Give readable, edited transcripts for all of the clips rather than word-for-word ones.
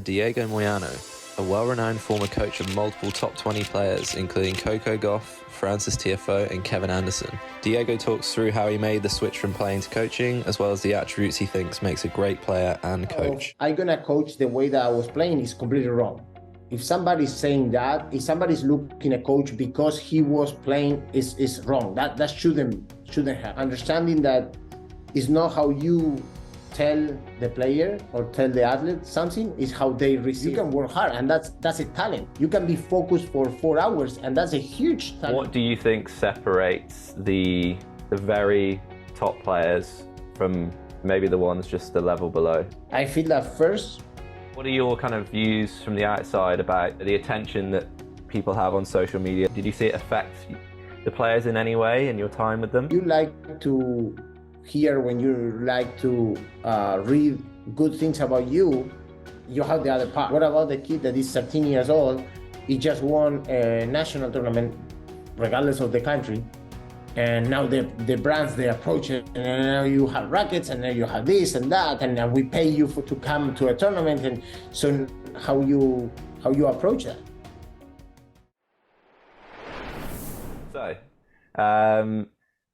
Diego Moyano, a well-renowned former coach of multiple top 20 players, including Coco Gauff, Francis Tiafoe, and Kevin Anderson. Diego talks through how he made the switch from playing to coaching, as well as the attributes he thinks makes a great player and coach. I'm gonna coach the way that I was playing is completely wrong. If somebody's saying that, if somebody's looking at coach because he was playing is wrong. That shouldn't happen. Understanding that is not how you tell the player or tell the athlete something, is how they receive. You can work hard, and that's a talent. You can be focused for 4 hours, and that's a huge talent. What do you think separates the very top players from maybe the ones just a level below? I feel that first. What are your kind of views from the outside about the attention that people have on social media? Did you see it affect the players in any way in your time with them? You like to hear, when you like to read good things about you, you have the other part. What about the kid that is 13 years old? He just won a national tournament, regardless of the country. And now the brands, they approach it, and now you have rackets, and then you have this and that, and then we pay you to come to a tournament. And so how you approach that? So,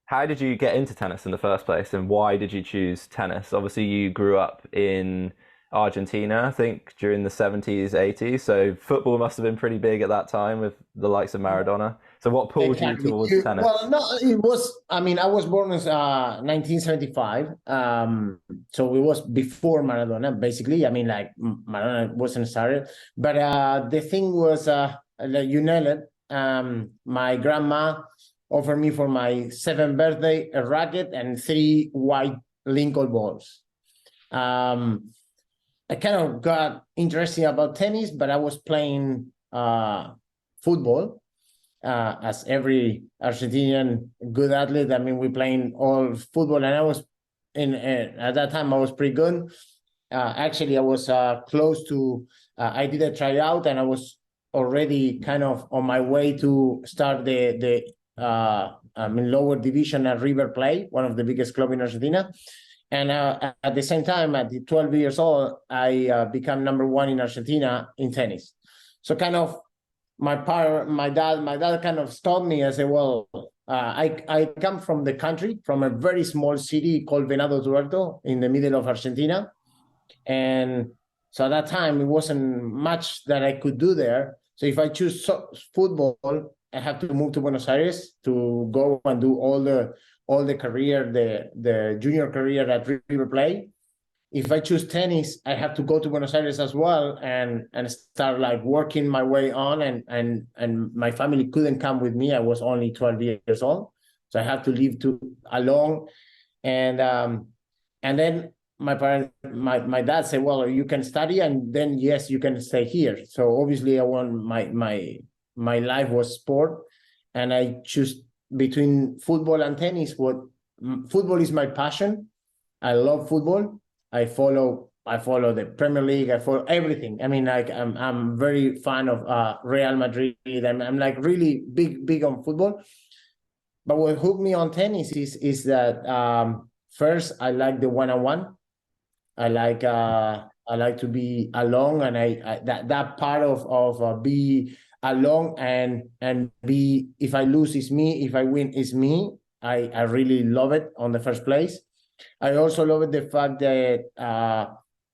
how did you get into tennis in the first place, and why did you choose tennis? Obviously, you grew up in Argentina, I think, during the 70s, 80s. So football must have been pretty big at that time with the likes of Maradona. So what pulled you towards tennis? Well, no, it was, I mean, I was born in 1975. So it was before Maradona, basically. I mean, like, Maradona wasn't started. But the thing was, like you nailed it. My grandma offered me for my 7th birthday a racket and 3 white Lincoln balls. I kind of got interested about tennis, but I was playing football, as every Argentinian good athlete. I mean, we playing all football, and I was at that time I was pretty good. Actually, I was close to. I did a tryout, and I was already kind of on my way to start the lower division at River Plate, one of the biggest clubs in Argentina. And at the same time, at 12 years old, I became #1 in Argentina in tennis. So kind of my dad kind of stopped me. I said, well, I come from the country, from a very small city called Venado Tuerto in the middle of Argentina. And so at that time, it wasn't much that I could do there. So if I choose football, I have to move to Buenos Aires to go and do all the career, the junior career at River Plate. If I choose tennis, I have to go to Buenos Aires as well and start like working my way on. And my family couldn't come with me. I was only 12 years old, so I had to leave alone. And then my dad said, well, you can study, and then yes, you can stay here. So obviously, I want my life was sport, and I choose between football and tennis. Football is my passion. I love football. I follow the Premier League. I follow everything. I mean, like I'm very fan of Real Madrid. I'm like really big on football. But what hooked me on tennis is that first, I like the one-on-one. I like to be alone, and I that part of be alone and be, if I lose, it's me. If I win, it's me. I really love it on the first place. I also love the fact that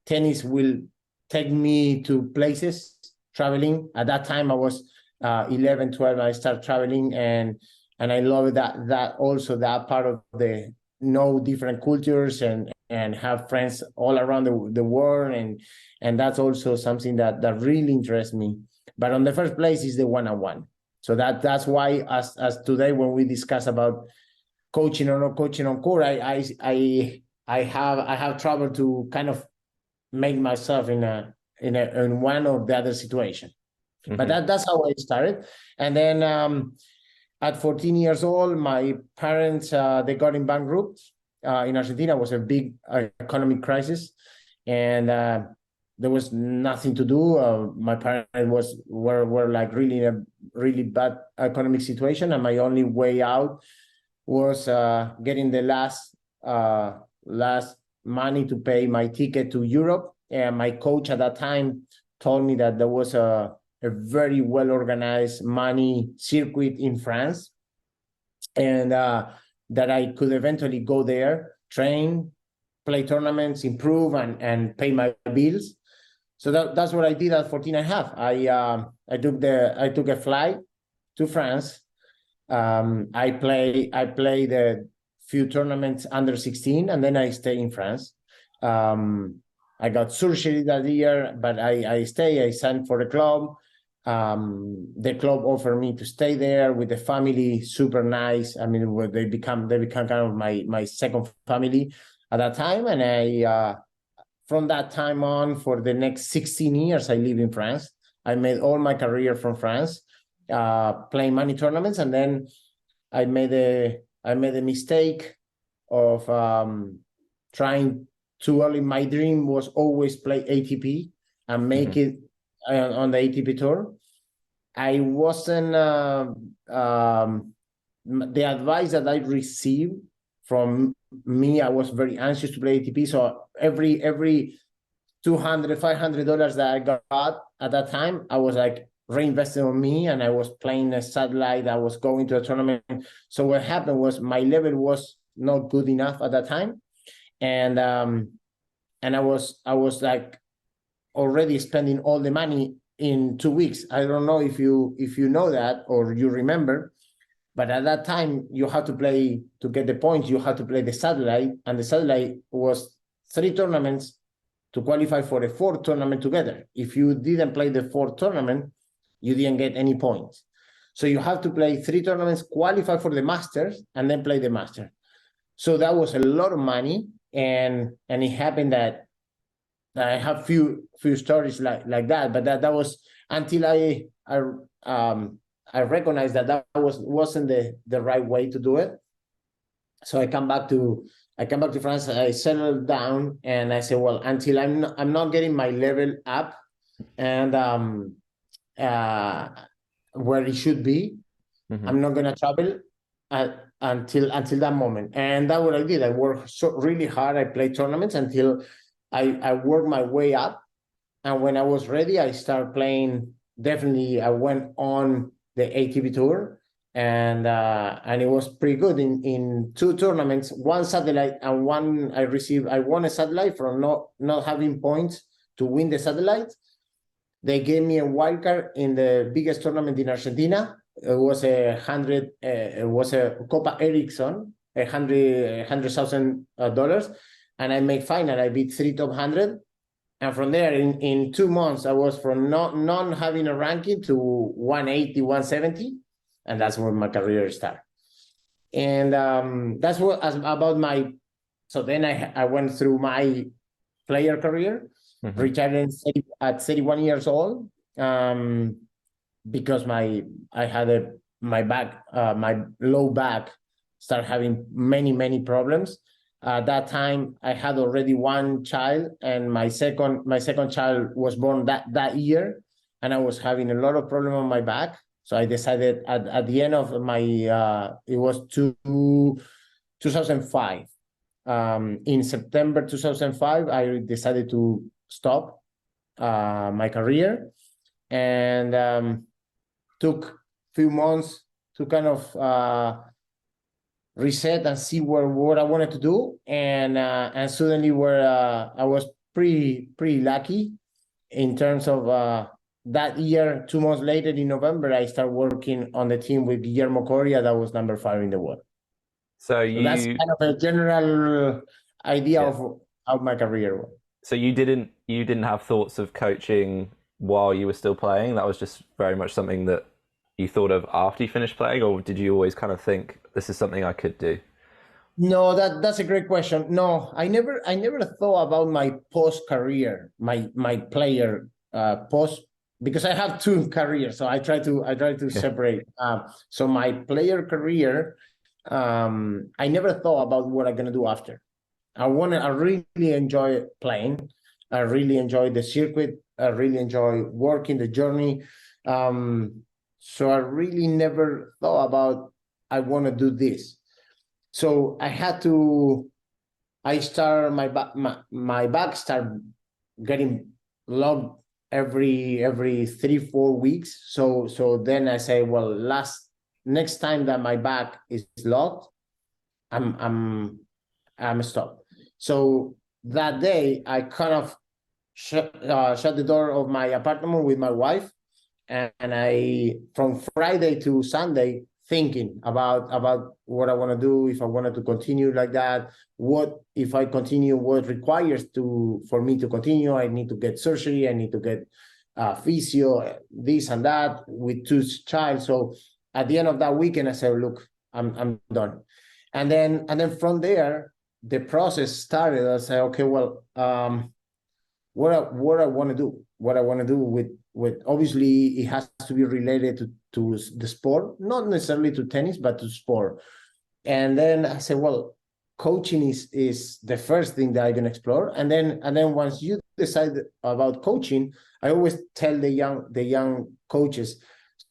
tennis will take me to places, traveling. At that time, I was 11, 12. I started traveling, and I love that also that part of the know different cultures and have friends all around the world, and that's also something that really interests me. But on the first place is the one-on-one. So that's why as today when we discuss about coaching or not coaching on court, I have trouble to kind of make myself in one or the other situation. Mm-hmm. But that's how I started. And then at 14 years old, my parents they got in bankrupt. In Argentina, it was a big economic crisis, and there was nothing to do. My parents were like really in a really bad economic situation, and my only way out was getting the last money to pay my ticket to Europe. And my coach at that time told me that there was a very well organized money circuit in France, and that I could eventually go there, train, play tournaments, improve, and pay my bills. So that's what I did at 14 and a half. I took a flight to France. I play the few tournaments under 16, and then I stay in France. I got surgery that year, but I signed for the club. The club offered me to stay there with the family, super nice. I mean, they become kind of my second family at that time. And I from that time on, for the next 16 years, I live in France. I made all my career from France, playing money tournaments, and then I made a mistake of trying too early. My dream was always play ATP and make it on the ATP tour. I wasn't the advice that I received from me. I was very anxious to play ATP, so every $200, $500 that I got at that time, I was like reinvesting on me, and I was playing a satellite. I was going to a tournament. So what happened was my level was not good enough at that time, and I was like already spending all the money in 2 weeks. I don't know if you know that or you remember, but at that time you had to play to get the points. You had to play the satellite, and the satellite was 3 tournaments to qualify for a 4th tournament together. If you didn't play the 4th tournament, you didn't get any points. So you have to play 3 tournaments, qualify for the Masters, and then play the Masters. So that was a lot of money, and it happened that I have few stories like that, but that was until I recognized that wasn't the right way to do it. So I come back to France. I settled down, and I said, well, until I'm not getting my level up and where it should be, I'm not gonna travel until that moment. And that's what I did. I worked really hard. I played tournaments until I worked my way up, and when I was ready, I started playing. Definitely, I went on the ATP tour, and it was pretty good in 2 tournaments, 1 satellite and 1 I won a satellite from not having points to win the satellite. They gave me a wild card in the biggest tournament in Argentina. It was it was a Copa Ericsson, $100,000. And I made final. I beat 3 top 100. And from there, in 2 months, I was from not having a ranking to 180, 170. And that's where my career started. And that's what about my... So then I went through my player career, retired at 31 years old, because my low back started having many problems. At that time, I had already 1 child, and my second child was born that year, and I was having a lot of problem on my back. So I decided at the end of my it was 2005. In September 2005, I decided to stop my career, and took a few months to kind of reset and see what I wanted to do, and suddenly I was pretty lucky in terms of that year. 2 months later, in November, I started working on the team with Guillermo Coria. That was number 5 in the world. So that's kind of a general idea of how my career was. So you didn't have thoughts of coaching while you were still playing? That was just very much something that you thought of after you finished playing, or did you always kind of think this is something I could do? No, that's a great question. No, I never thought about my post career, my player post, because I have 2 careers, so I try to separate. So my player career, I never thought about what I'm gonna do after. I really enjoy playing. I really enjoy the circuit. I really enjoy working the journey. So I really never thought about I want to do this. So I started my back started getting every 3-4 weeks. So then I say, well, next time that my back is locked, I'm stopped. So that day I kind of shut the door of my apartment with my wife, and I, from Friday to Sunday, thinking about what I want to do, if I wanted to continue like that, what if I continue, what requires for me to continue. I need to get surgery, I need to get physio, this and that with 2 child. So at the end of that weekend, I said, look, I'm done. And then from there, the process started. I said, okay, well, what I want to do with obviously it has to be related to the sport, not necessarily to tennis, but to sport. And then I said, well, coaching is the first thing that I can explore. And then once you decide about coaching, I always tell the young coaches,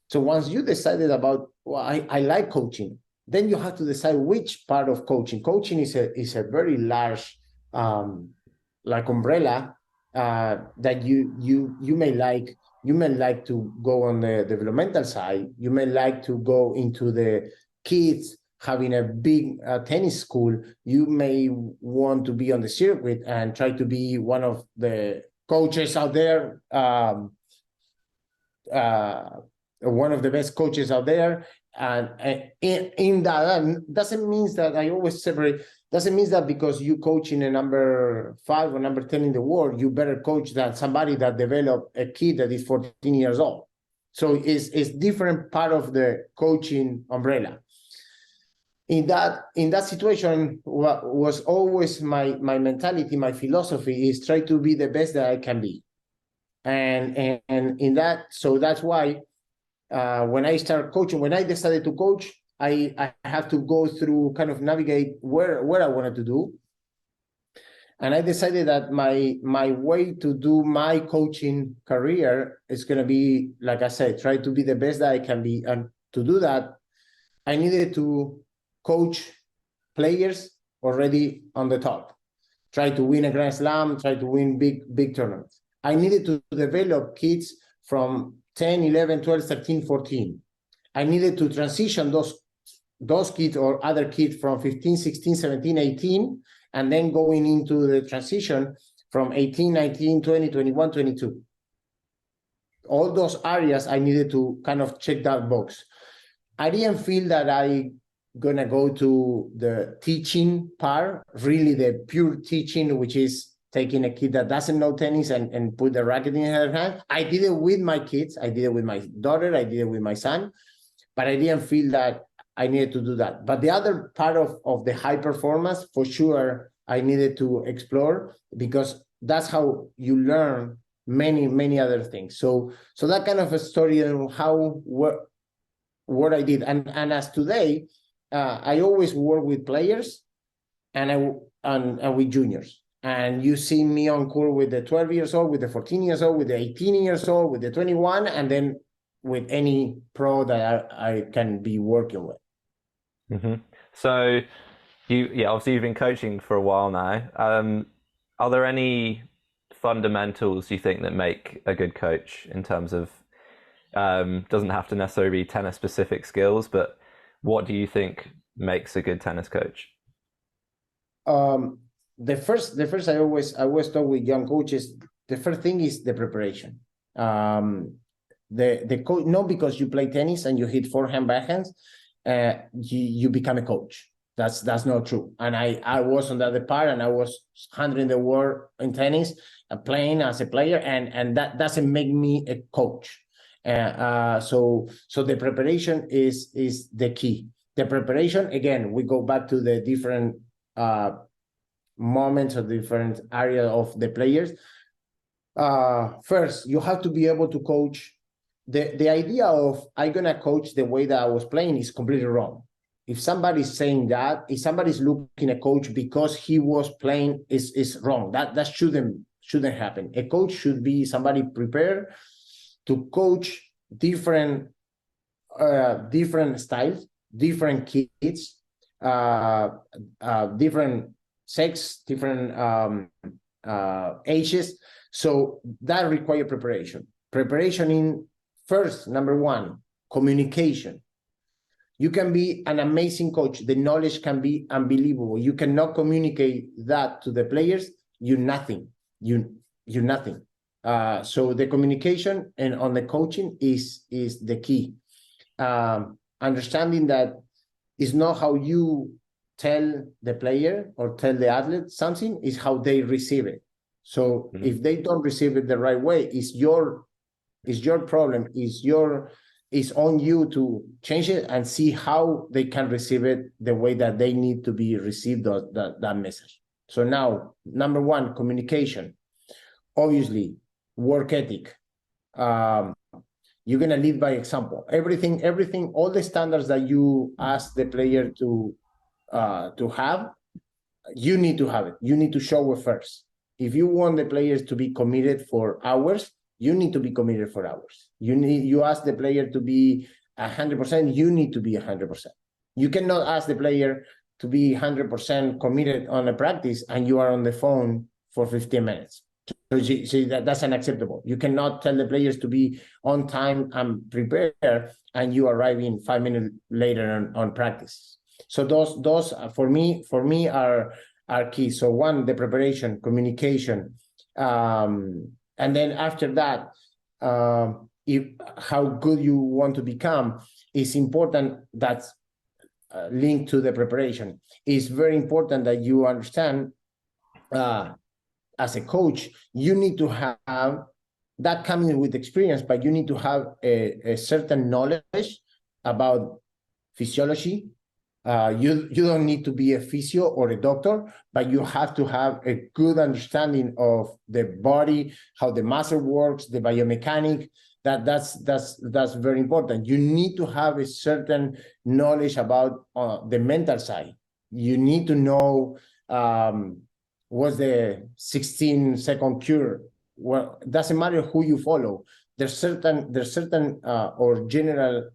so once you decided about, well, I like coaching, then you have to decide which part of coaching. Coaching is a very large like umbrella that you may like. You may like to go on the developmental side. You may like to go into the kids having a big tennis school. You may want to be on the circuit and try to be one of the coaches out there, one of the best coaches out there. And in that, doesn't mean that I always separate. Doesn't mean that because you coach in a number 5 or number 10 in the world, you better coach than somebody that developed a kid that is 14 years old. So it's different part of the coaching umbrella. In that situation, what was always my mentality, my philosophy is try to be the best that I can be. And in that, so that's why when I started coaching, when I decided to coach, I have to go through, kind of navigate where I wanted to do. And I decided that my way to do my coaching career is going to be, like I said, try to be the best that I can be. And to do that, I needed to coach players already on the top, try to win a Grand Slam, try to win big tournaments. I needed to develop kids from 10, 11, 12, 13, 14. I needed to transition those kids or other kids from 15, 16, 17, 18, and then going into the transition from 18, 19, 20, 21, 22. All those areas I needed to kind of check that box. I didn't feel that I gonna go to the teaching part, really the pure teaching, which is taking a kid that doesn't know tennis and put the racket in her hand. I did it with my kids. I did it with my daughter. I did it with my son. But I didn't feel that I needed to do that. But the other part of the high performance, for sure, I needed to explore, because that's how you learn many other things. So that kind of a story of what I did. And as today, I always work with players and with juniors. And you see me on court with the 12 years old, with the 14 years old, with the 18 years old, with the 21, and then with any pro that I can be working with. Mm-hmm. So obviously you've been coaching for a while now. Are there any fundamentals you think that make a good coach in terms of, doesn't have to necessarily be tennis specific skills, but what do you think makes a good tennis coach? The first I always talk with young coaches, the first thing is the preparation. The coach, not because you play tennis and you hit forehand backhands, you become a coach. That's not true. And I was on the other part, and I was 100 in the world in tennis, playing as a player, and that doesn't make me a coach. So the preparation is the key. The preparation, again, we go back to the different moments or different area of the players. First, you have to be able to coach. The idea of I'm gonna coach the way that I was playing is completely wrong. If somebody's saying that, if somebody's looking at a coach because he was playing, is wrong. That shouldn't happen. A coach should be somebody prepared to coach different styles, different kids, different sex, different ages. So that requires preparation. Preparation in first, number one, communication. You can be an amazing coach. The knowledge can be unbelievable. You cannot communicate that to the players. You're nothing. You're nothing. So the communication and on the coaching is the key. Understanding that it's not how you tell the player or tell the athlete something, is how they receive it. So if they don't receive it the right way, it's your problem. It's on you to change it and see how they can receive it the way that they need to be received, that message. So now, number one, communication. Obviously, work ethic. You're going to lead by example. Everything, all the standards that you ask the player to have, you need to have it. You need to show it first. If you want the players to be committed for hours, you need to be committed for hours. You ask the player to be 100%, you need to be 100%. You cannot ask the player to be 100% committed on a practice and you are on the phone for 15 minutes. So that's unacceptable. You cannot tell the players to be on time and prepared and you arrive in 5 minutes later on practice. So those for me are key. So one, the preparation, communication, and then after that, how good you want to become is important. That's linked to the preparation. It's very important that you understand, as a coach, you need to have that coming with experience, but you need to have a certain knowledge about physiology. You don't need to be a physio or a doctor, but you have to have a good understanding of the body, how the muscle works, the biomechanic. That's very important. You need to have a certain knowledge about the mental side. You need to know what's the 16-second cure. Well, it doesn't matter who you follow. There's certain or general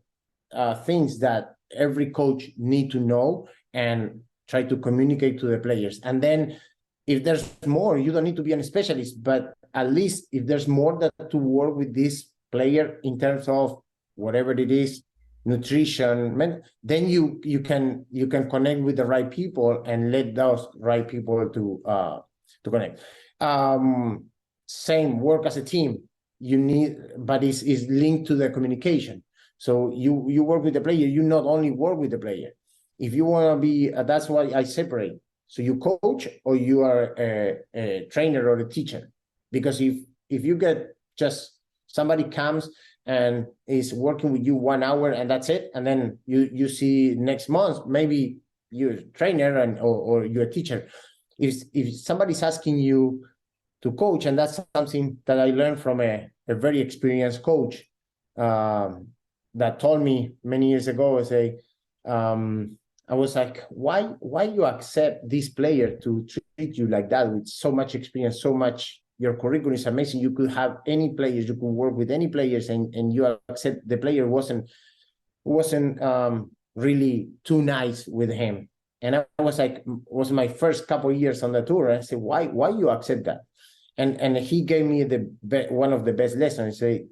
things that every coach need to know and try to communicate to the players. And then if there's more, you don't need to be a specialist, but at least if there's more that to work with this player in terms of whatever it is, nutrition, then you can connect with the right people and let those right people to connect. Same, work as a team. You need, but it's linked to the communication. So you work with the player. You not only work with the player. If you want to be, that's why I separate. So you coach or you are a trainer or a teacher. Because if you get just somebody comes and is working with you 1 hour and that's it, and then you see next month maybe you're a trainer or you're a teacher. If somebody's asking you to coach, and that's something that I learned from a very experienced coach that told me many years ago. I was like, why you accept this player to treat you like that with so much experience, so much, your curriculum is amazing. You could have any players, you could work with any players, and you accept the player wasn't really too nice with him. And I was like, was my first couple of years on the tour. I said, why you accept that? And he gave me one of the best lessons. Say,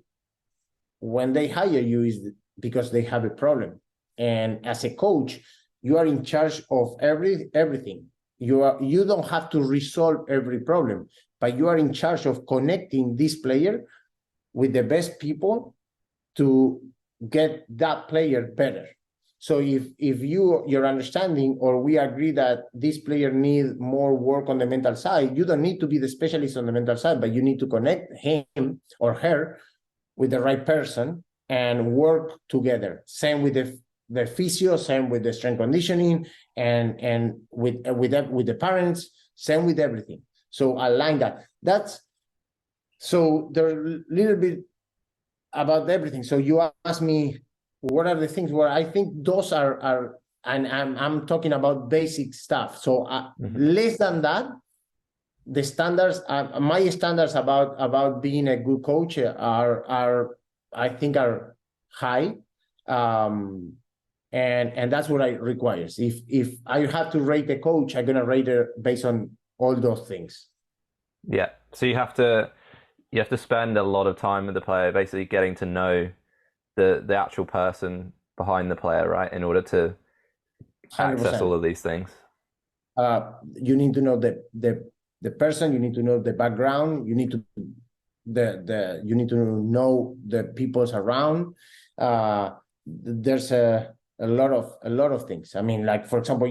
when they hire you is because they have a problem. And as a coach, you are in charge of everything. You don't have to resolve every problem, but you are in charge of connecting this player with the best people to get that player better. So if your understanding, or we agree that this player needs more work on the mental side, you don't need to be the specialist on the mental side, but you need to connect him or her with the right person and work together. Same with the physio, same with the strength conditioning, and with the parents, same with everything. So align that. So there's a little bit about everything. So you asked me, what are the things where I think those are and I'm talking about basic stuff. So less than that, the standards, my standards about being a good coach are I think are high, and that's what I requires. If I have to rate a coach, I'm gonna rate it based on all those things. Yeah. So you have to spend a lot of time with the player, basically getting to know the actual person behind the player, right? In order to access 100%. all of these things. You need to know the person. You need to know the background. You need to you need to know the people's around. There's a lot of things. I mean, like for example,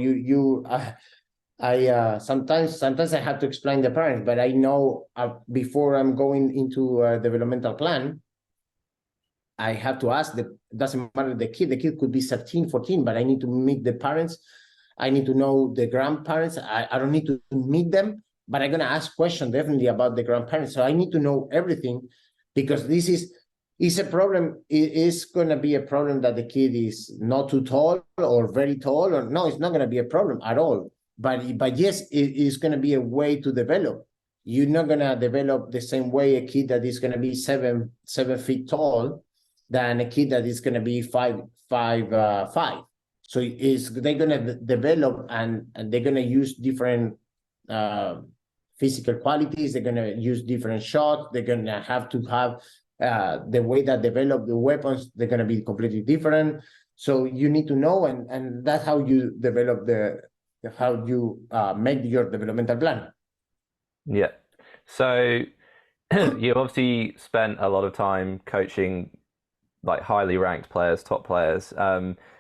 I sometimes I have to explain the parents, but I know before I'm going into a developmental plan, I have to ask doesn't matter the kid could be 13, 14, but I need to meet the parents. I need to know the grandparents. I don't need to meet them, but I'm going to ask questions definitely about the grandparents. So I need to know everything, because this is a problem. It is going to be a problem that the kid is not too tall or very tall, or no, it's not going to be a problem at all. But yes, it is going to be a way to develop. You're not going to develop the same way a kid that is going to be 7 feet tall than a kid that is going to be 5'5". So they're going to develop, and they're going to use different physical qualities. They're going to use different shots. They're going to have the way that develop the weapons. They're going to be completely different. So you need to know, and that's how you develop how you make your developmental plan. Yeah. So you obviously spent a lot of time coaching like highly ranked players, top players.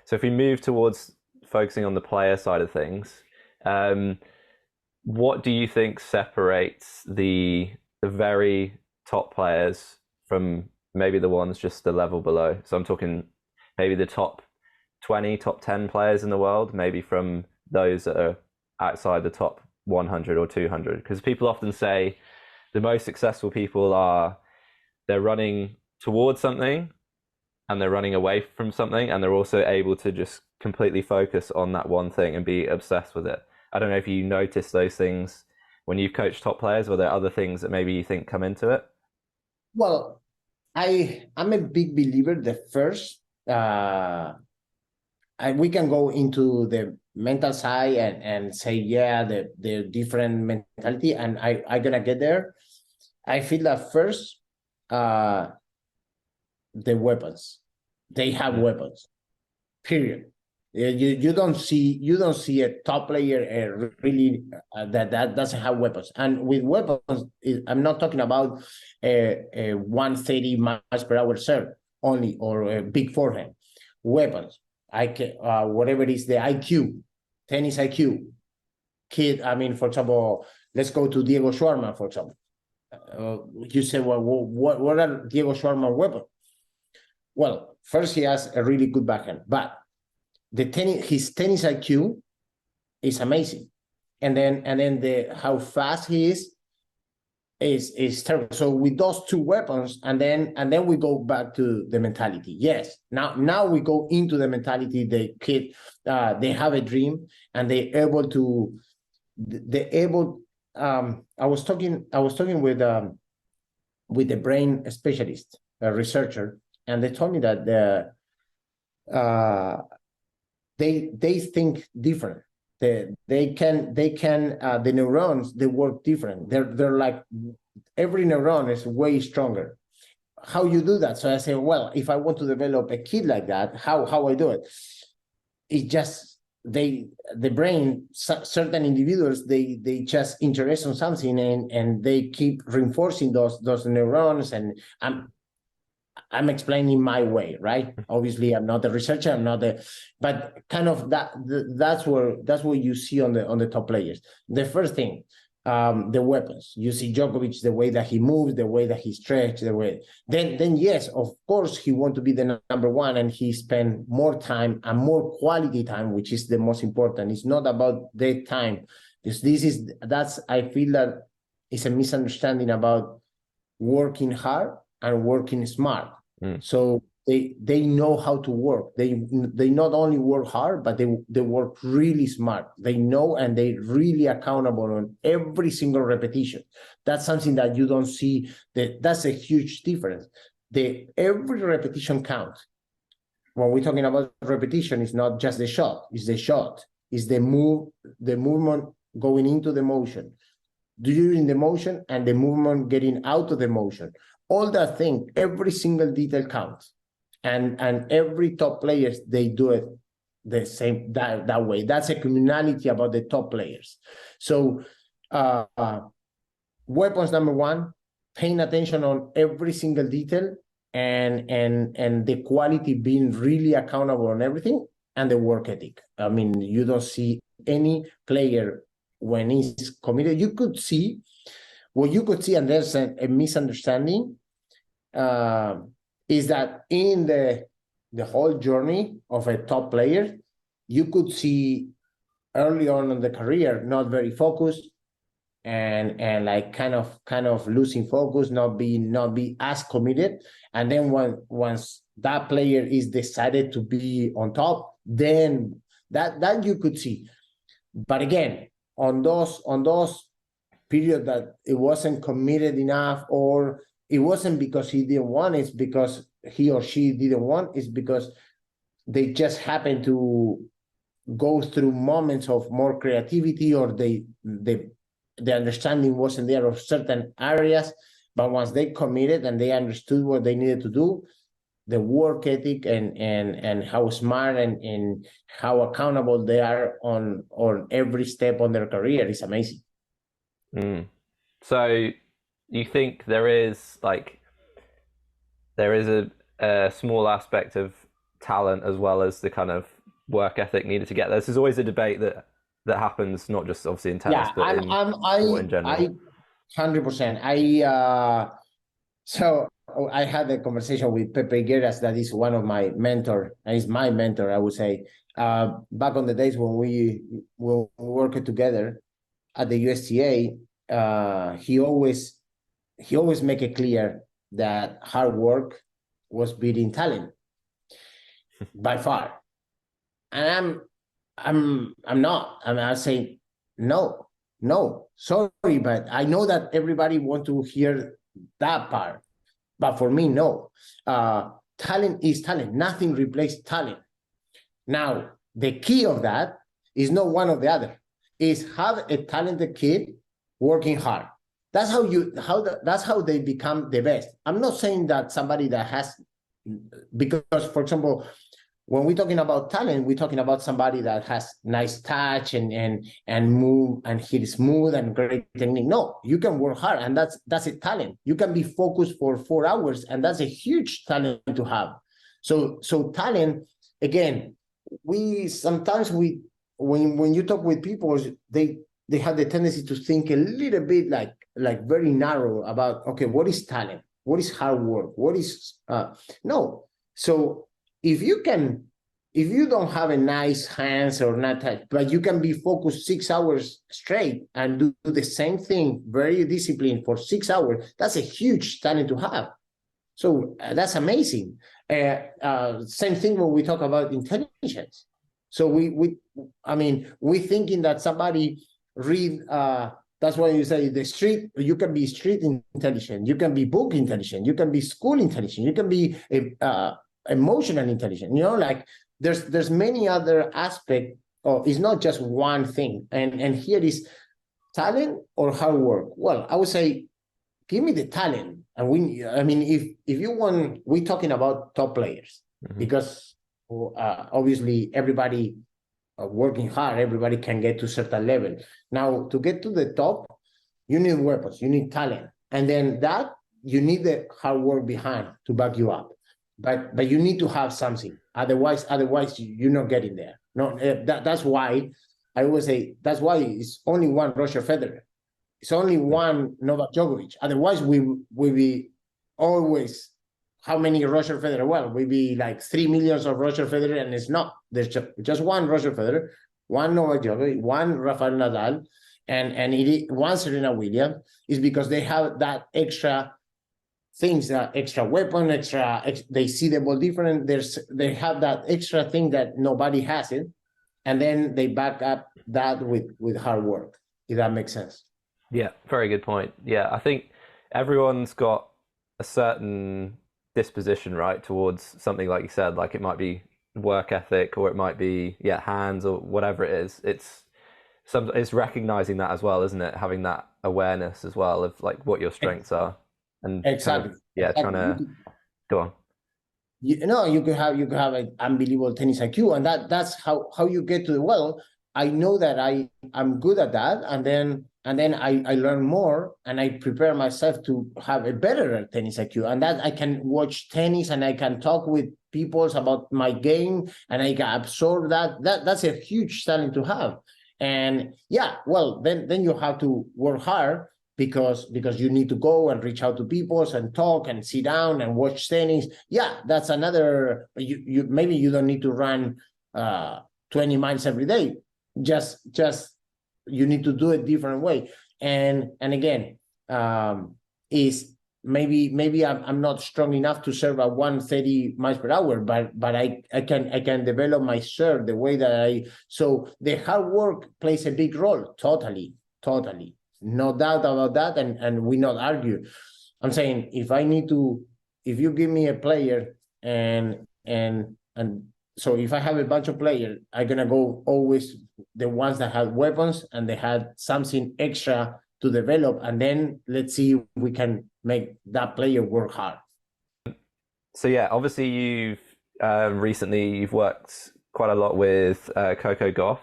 So if we move towards focusing on the player side of things, what do you think separates the very top players from maybe the ones just the level below? So I'm talking maybe the top 20, top 10 players in the world, maybe from those that are outside the top 100 or 200. Because people often say the most successful people they're running towards something, and they're running away from something, and they're also able to just completely focus on that one thing and be obsessed with it. I don't know if you notice those things when you've coached top players, or there are other things that maybe you think come into it? Well, I'm a big believer that first, we can go into the mental side and say, yeah, the different mentality, and I'm going to get there. I feel that first, the weapons. They have weapons. Period. You don't see a top player really that doesn't have weapons. And with weapons, I'm not talking about a 130 miles per hour serve only, or a big forehand. Weapons. I can whatever is the IQ, tennis IQ. Kid. I mean, for example, let's go to Diego Schwartzman, for example. You say, well, what are Diego Schwartzman's weapons? Well, first he has a really good backhand, but his tennis IQ is amazing, and then how fast he is terrible. So with those two weapons, and then we go back to the mentality. Yes, now we go into the mentality. The kid, they have a dream, and I was talking with the brain specialist, a researcher, and they told me that they think different. They can the neurons, they work different. They're like, every neuron is way stronger. How you do that? So I say, well, if I want to develop a kid like that, how I do it? It just the brain, certain individuals, they just interest on something, and they keep reinforcing those neurons. And I'm explaining my way, right? Obviously, I'm not a researcher. But kind of that's what you see on the top players. The first thing, the weapons. You see Djokovic, the way that he moves, the way that he stretches, the way. Then yes, of course, he wants to be the number one, and he spend more time and more quality time, which is the most important. It's not about the time. I feel that it's a misunderstanding about working hard and working smart. So they know how to work. They not only work hard, but they work really smart. They know, and they really accountable on every single repetition. That's something that you don't see. That's a huge difference. Every repetition counts. When we're talking about repetition, it's not just the shot. It's the shot. It's the movement going into the motion. during the motion and the movement getting out of the motion. All that thing, every single detail counts. And every top players, they do it the same that way. That's a communality about the top players. So weapons number one, paying attention on every single detail and the quality being really accountable on everything, and the work ethic. I mean, you don't see any player when he's committed. You could see, and there's a misunderstanding, is that in the whole journey of a top player, you could see early on in the career not very focused and like kind of losing focus, not be as committed, and then once that player is decided to be on top, then that you could see. But again, on those period that it wasn't committed enough, or it wasn't because he didn't want, it's because he or she didn't want, it's because they just happened to go through moments of more creativity, or the understanding wasn't there of certain areas. But once they committed and they understood what they needed to do, the work ethic and how smart and how accountable they are on every step on their career is amazing. So you think there is a small aspect of talent as well as the kind of work ethic needed to get there? This is always a debate that happens, not just obviously in tennis, but in sport in general. 100%. So I had a conversation with Pepe Guerras, that is one of my mentor, and is my mentor, I would say. Back on the days when we worked together at the USTA, he always make it clear that hard work was beating talent by far. And I'm not. I mean, I say no, sorry, but I know that everybody wants to hear that part. But for me, no. Talent is talent. Nothing replaces talent. Now, the key of that is not one or the other. Is have a talented kid working hard. That's that's how they become the best. I'm not saying that somebody that has, because, for example, when we're talking about talent, we're talking about somebody that has nice touch and move and hit smooth and great technique. No, you can work hard, and that's a talent. You can be focused for 4 hours, and that's a huge talent to have. So talent, again, sometimes when you talk with people, they have the tendency to think a little bit like very narrow about, okay, what is talent? What is hard work? What is no? So if you don't have a nice hands or not touch, but you can be focused 6 hours straight and do the same thing, very disciplined for 6 hours, that's a huge talent to have. So that's amazing. Same thing when we talk about intelligence. So we thinking that somebody read. That's why you say the street. You can be street intelligent. You can be book intelligent. You can be school intelligent. You can be emotional intelligent. Like there's many other aspects. It's not just one thing. And here is talent or hard work. Well, I would say, give me the talent. And if you want, we're talking about top players, because obviously everybody working hard, everybody can get to a certain level. Now, to get to the top, you need weapons, you need talent, and then that you need the hard work behind to back you up. But you need to have something. Otherwise you're not getting there. No, that's why I always say that's why it's only one Roger Federer. It's only one Novak Djokovic. Otherwise, we be always, how many Roger Federer? Well, we be like 3 million of Roger Federer, and it's not. There's just one Roger Federer, one Novak Djokovic, one Rafael Nadal, and one Serena Williams. Is because they have that extra things, extra weapon, they see the ball different. They have that extra thing that nobody has it, and then they back up that with hard work. If that makes sense. Yeah, very good point. Yeah, I think everyone's got a certain disposition, right, towards something, like you said, like it might be work ethic, or it might be hands, or whatever it is. it's recognizing that as well, isn't it? Having that awareness as well of like what your strengths are, and Exactly. trying to go on. You could have an unbelievable tennis IQ, and that's how you get to the well. I know that I'm good at that, and then I learn more, and I prepare myself to have a better tennis IQ, and that I can watch tennis and I can talk with people about my game, and I can absorb that. That's a huge talent to have. And yeah, well, then you have to work hard because you need to go and reach out to people and talk and sit down and watch tennis. Yeah, that's another. You maybe you don't need to run 20 miles every day. Just you need to do it different way. And again, is maybe I'm not strong enough to serve at 130 miles per hour, but I can develop my serve the way that so the hard work plays a big role. Totally. No doubt about that, and we not argue. I'm saying if you give me a player and so if I have a bunch of players, I'm gonna go always the ones that have weapons and they had something extra to develop, and then let's see if we can make that player work hard. So yeah, obviously you've you've worked quite a lot with Coco Gauff.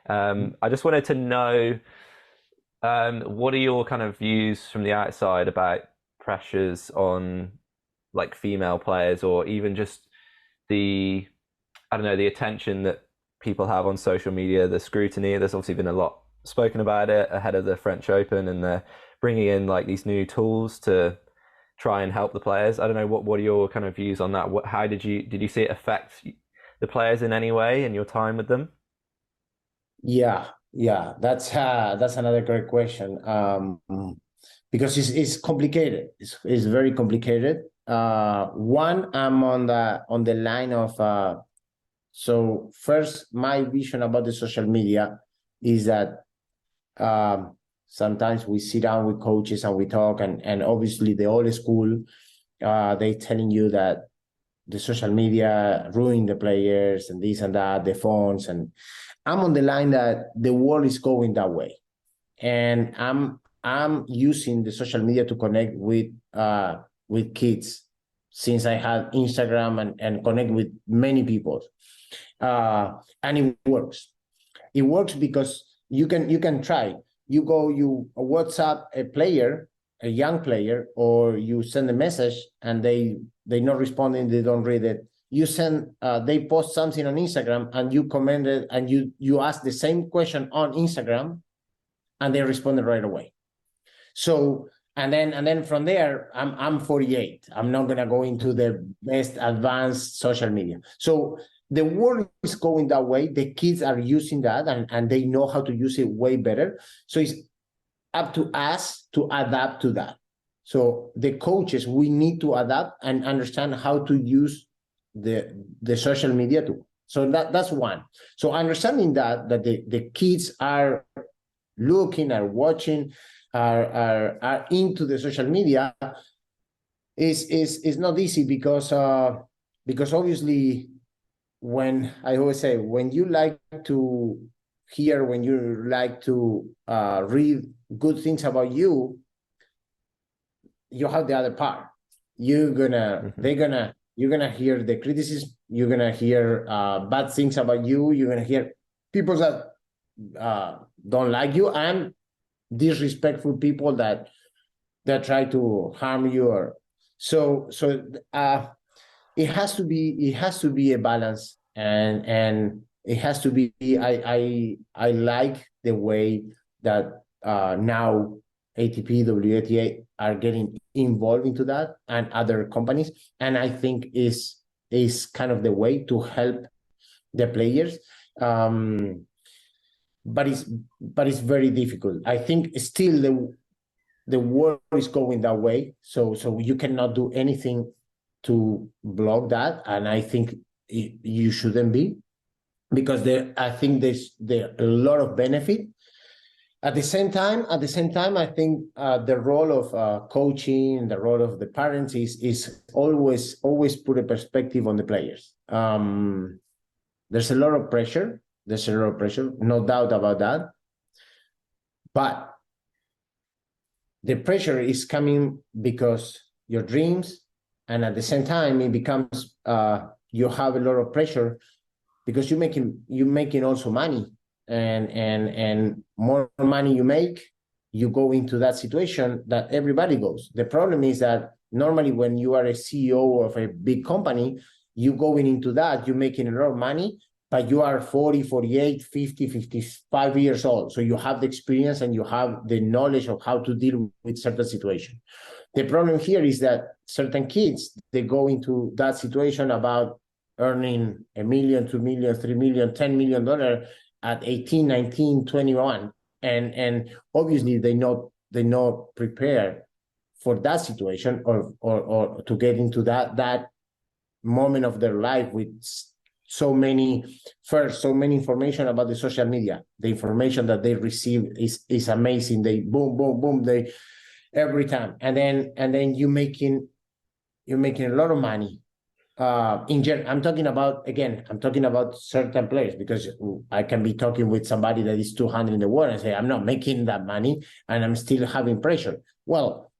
I just wanted to know, what are your kind of views from the outside about pressures on like female players, or even just the attention that people have on social media, the scrutiny? There's obviously been a lot spoken about it ahead of the French Open, and they're bringing in like these new tools to try and help the players. I don't know, what are your kind of views on that? How did you see it affect the players in any way in your time with them? Yeah, that's another great question, because it's complicated. It's very complicated. One, I'm on the line of so first, my vision about the social media is that sometimes we sit down with coaches and we talk, and obviously the old school, they telling you that the social media ruin the players and this and that, the phones, and I'm on the line that the world is going that way, and I'm using the social media to connect with kids since I had Instagram and connect with many people, and it works. It works because you can try. You WhatsApp a player, a young player, or you send a message and they not responding, they don't read it. You send they post something on Instagram and you comment it, and you ask the same question on Instagram and they responded right away. So and then from there, I'm 48. I'm not gonna go into the best advanced social media. So the world is going that way. The kids are using that and they know how to use it way better. So it's up to us to adapt to that. So the coaches, we need to adapt and understand how to use the social media too. So that's one. So understanding that the kids are looking, are watching, are into the social media is not easy because obviously, when I always say, when you like to hear, when you like to read good things about you, you have the other part. You're gonna hear the criticism. You're gonna hear bad things about you. You're gonna hear people that don't like you, and disrespectful people that try to harm you. Or so it has to be a balance, and it has to be. I like the way that now ATP, WTA are getting involved into that, and other companies, and I think is kind of the way to help the players. But it's very difficult. I think still the world is going that way, so you cannot do anything to block that, and I think you shouldn't be, because I think there's a lot of benefit. At the same time, I think the role of coaching, the role of the parents is always put a perspective on the players. There's a lot of pressure. No doubt about that. But the pressure is coming because your dreams, and at the same time, it becomes you have a lot of pressure because you're making also money, and more money you make, you go into that situation that everybody goes. The problem is that normally when you are a CEO of a big company, you going into that, you're making a lot of money, but you are 40, 48, 50, 55 years old. So you have the experience and you have the knowledge of how to deal with certain situation. The problem here is that certain kids, they go into that situation about earning $1 million, $2 million, $3 million, $10 million at 18, 19, 21. And obviously they're not prepared for that situation or to get into that moment of their life with so many information about the social media. The information that they receive is amazing. They boom, boom, boom, they every time. And then you're making a lot of money. In general, I'm talking about certain players, because I can be talking with somebody that is 200 in the world and say, I'm not making that money and I'm still having pressure. Well,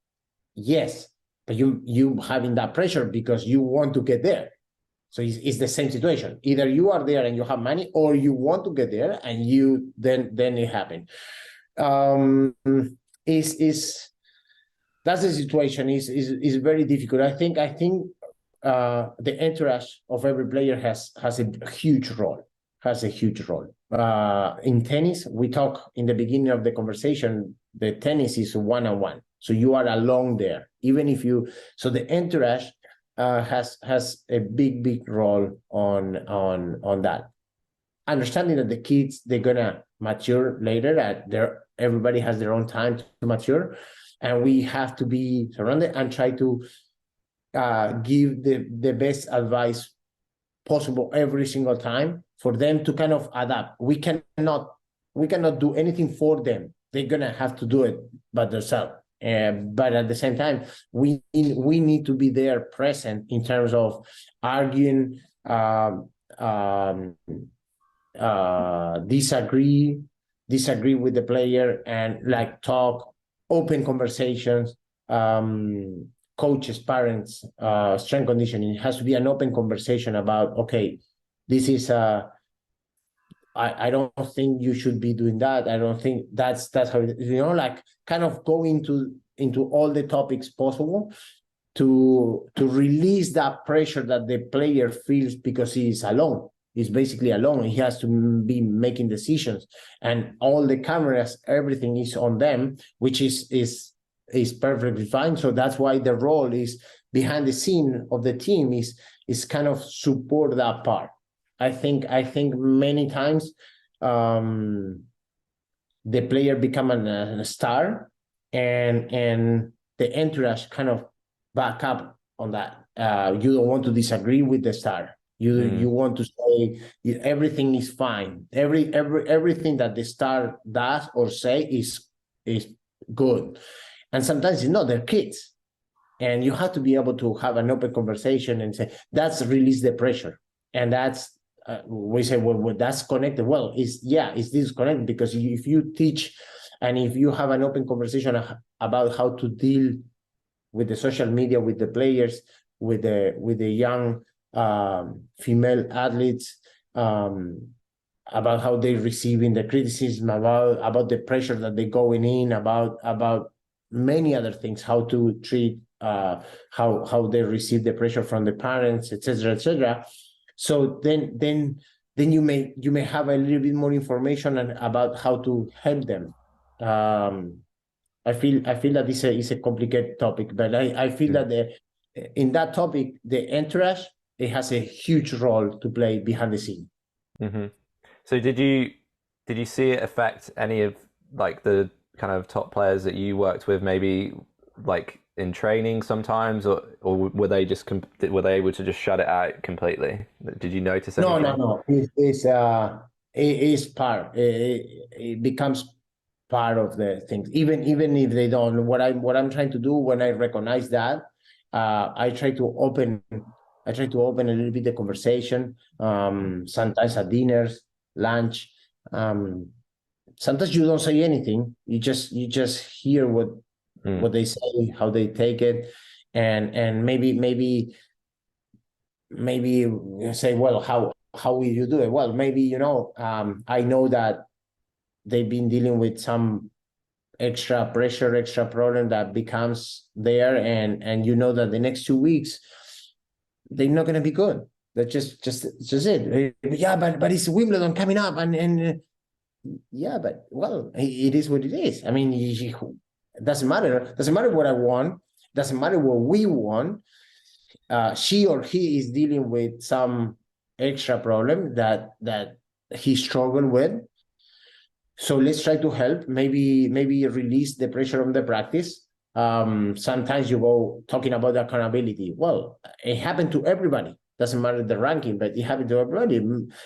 yes, but you having that pressure because you want to get there. So it's the same situation. Either you are there and you have money, or you want to get there and then it happened. That's the situation. Is very difficult. I think the entourage of every player has a huge role. In tennis, we talk in the beginning of the conversation, the tennis is one-on-one. So you are alone there. So the entourage has a big role on that. Understanding that the kids, they're gonna mature later, everybody has their own time to mature, and we have to be surrounded and try to give the best advice possible every single time for them to kind of adapt. We cannot do anything for them. They're gonna have to do it by themselves. But at the same time, we need to be there present in terms of arguing, disagree with the player, and like talk, open conversations. Coaches, parents, strength conditioning, it has to be an open conversation about, okay, this is I don't think you should be doing that. I don't think that's how like kind of go into all the topics possible to release that pressure that the player feels because he is alone. He's basically alone. He has to be making decisions, and all the cameras, everything is on them, which is perfectly fine. So that's why the role is behind the scene of the team is kind of support that part. I think many times the player become a star, and the entourage kind of back up on that. You don't want to disagree with the star. You want to say everything is fine. Everything that the star does or say is good. And sometimes they're kids. And you have to be able to have an open conversation and say, that's release the pressure. And that's we say, well, that's connected. Well, it's disconnected, because if you teach and if you have an open conversation about how to deal with the social media, with the players, with the young female athletes, about how they're receiving the criticism, about the pressure that they're going in, about many other things, how to treat, how they receive the pressure from the parents, etc. So then you may have a little bit more information about how to help them. I feel that this is a complicated topic, but I feel that in that topic, the entourage, it has a huge role to play behind the scene. Mm-hmm. So did you see it affect any of like the kind of top players that you worked with, maybe like in training sometimes, or were they able to just shut it out completely? Did you notice anything? No. It becomes part of the things, even if they don't. What I'm trying to do when I recognize that, I try to open a little bit the conversation, sometimes at dinners, lunch, sometimes you don't say anything. You just hear what they say, how they take it, and maybe say, well, how will you do it? Well, maybe I know that they've been dealing with some extra pressure, extra problem that becomes there, and that the next 2 weeks they're not going to be good. That's just it. Yeah, but it's Wimbledon coming up, and yeah, but well, it is what it is. I mean, it doesn't matter. Doesn't matter what I want. Doesn't matter what we want. She or he is dealing with some extra problem that he struggled with. So let's try to help. Maybe release the pressure on the practice. Sometimes you go talking about accountability. Well, it happened to everybody. Doesn't matter the ranking, but it happened to everybody.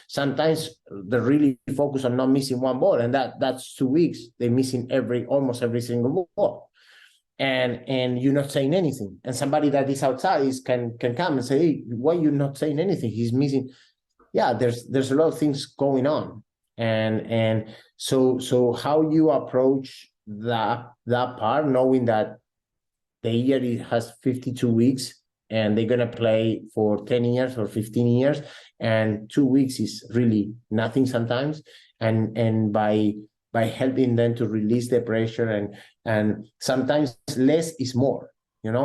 Sometimes they really focus on not missing one ball, and that's 2 weeks. They're missing almost every single ball, and you're not saying anything. And somebody that is outside can come and say, "Hey, why are you not saying anything? He's missing." Yeah, there's a lot of things going on, and so how you approach that part, knowing that the year has 52 weeks. And they're going to play for 10 years or 15 years. And 2 weeks is really nothing sometimes. And by helping them to release the pressure, and sometimes less is more, and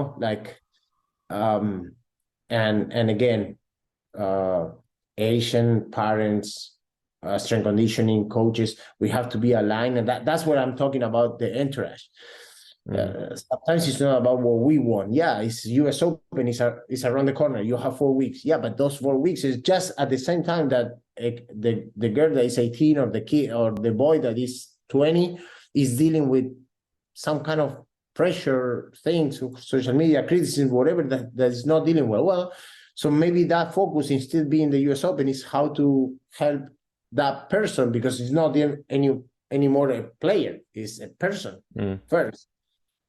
again, Asian parents, strength conditioning coaches, we have to be aligned. And that's what I'm talking about, the entourage. Sometimes it's not about what we want. Yeah, it's US Open, it's around the corner. You have 4 weeks. Yeah, but those 4 weeks is just at the same time that the girl that is 18 or the kid or the boy that is 20 is dealing with some kind of pressure things, social media, criticism, whatever that is not dealing well. So maybe that focus, instead being the US Open, is how to help that person, because it's not anymore a player, it's a person first.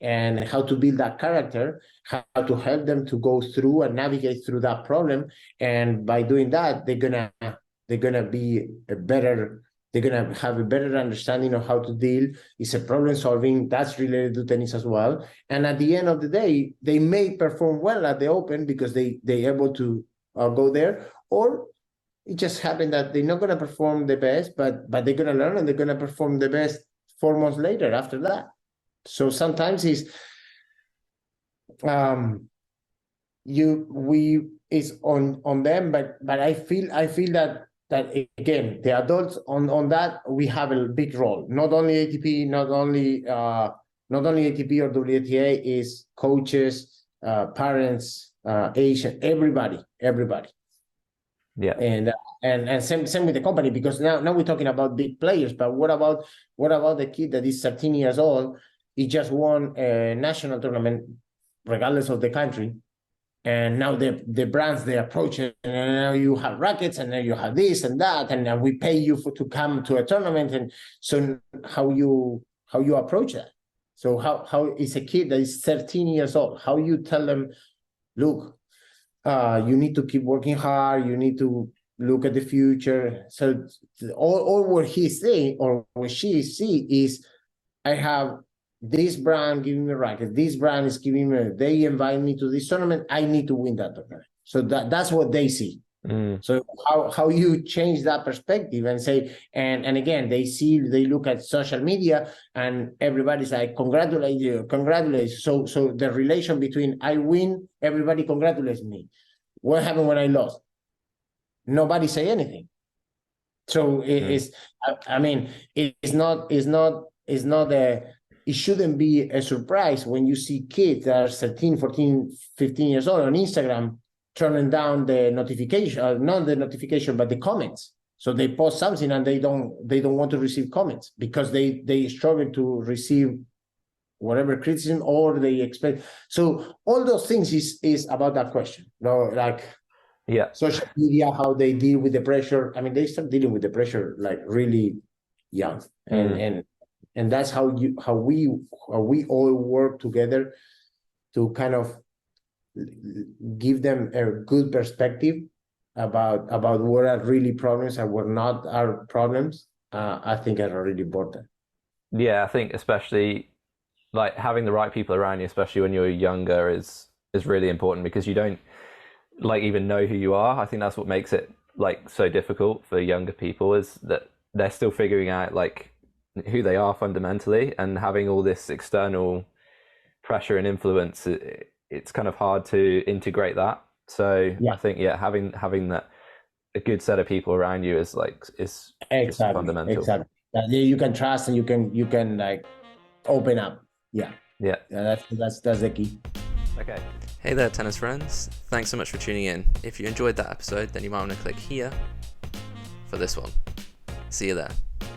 And how to build that character, how to help them to go through and navigate through that problem. And by doing that, they're gonna be they're gonna have a better understanding of how to deal. It's a problem solving that's related to tennis as well. And at the end of the day, they may perform well at the Open because they're able to go there, or it just happened that they're not gonna perform the best, but they're gonna learn and they're gonna perform the best 4 months later after that. So sometimes it's on them, but I feel that again, the adults on that, we have a big role. Not only ATP, not only ATP or WTA, is coaches, parents, Asian, everybody. Yeah. And same with the company, because now we're talking about big players, but what about the kid that is 13 years old? He just won a national tournament, regardless of the country. And now the brands, they approach it, and now you have rackets, and then you have this and that, and we pay you to come to a tournament. And so how you approach that? So how is a kid that is 13 years old? How you tell them, look, you need to keep working hard. You need to look at the future. So all what he's saying or what she see is, I have this brand giving me racket. This brand is giving me. They invite me to this tournament. I need to win that tournament. So that's what they see. So how you change that perspective and say, and again, they look at social media and everybody's like, congratulate you. So the relation between I win, everybody congratulates me. What happened when I lost? Nobody say anything. So it shouldn't be a surprise when you see kids that are 13, 14, 15 years old on Instagram turning down the notification, not the notification, but the comments. So they post something and they don't want to receive comments because they struggle to receive whatever criticism, or they expect. So all those things is about that question. Social media, how they deal with the pressure. I mean, they start dealing with the pressure like really young, and that's how we all work together to kind of give them a good perspective about what are really problems and what not are problems, I think are really important. Yeah, I think especially like having the right people around you, especially when you're younger, is really important because you don't like even know who you are. I think that's what makes it like so difficult for younger people is that they're still figuring out like who they are fundamentally, and having all this external pressure and influence, it's kind of hard to integrate that. So I think having that a good set of people around you is just fundamental. Exactly. You can trust and you can like open up. Yeah. That's the key. Okay. Hey there, tennis friends. Thanks so much for tuning in. If you enjoyed that episode, then you might want to click here for this one. See you there.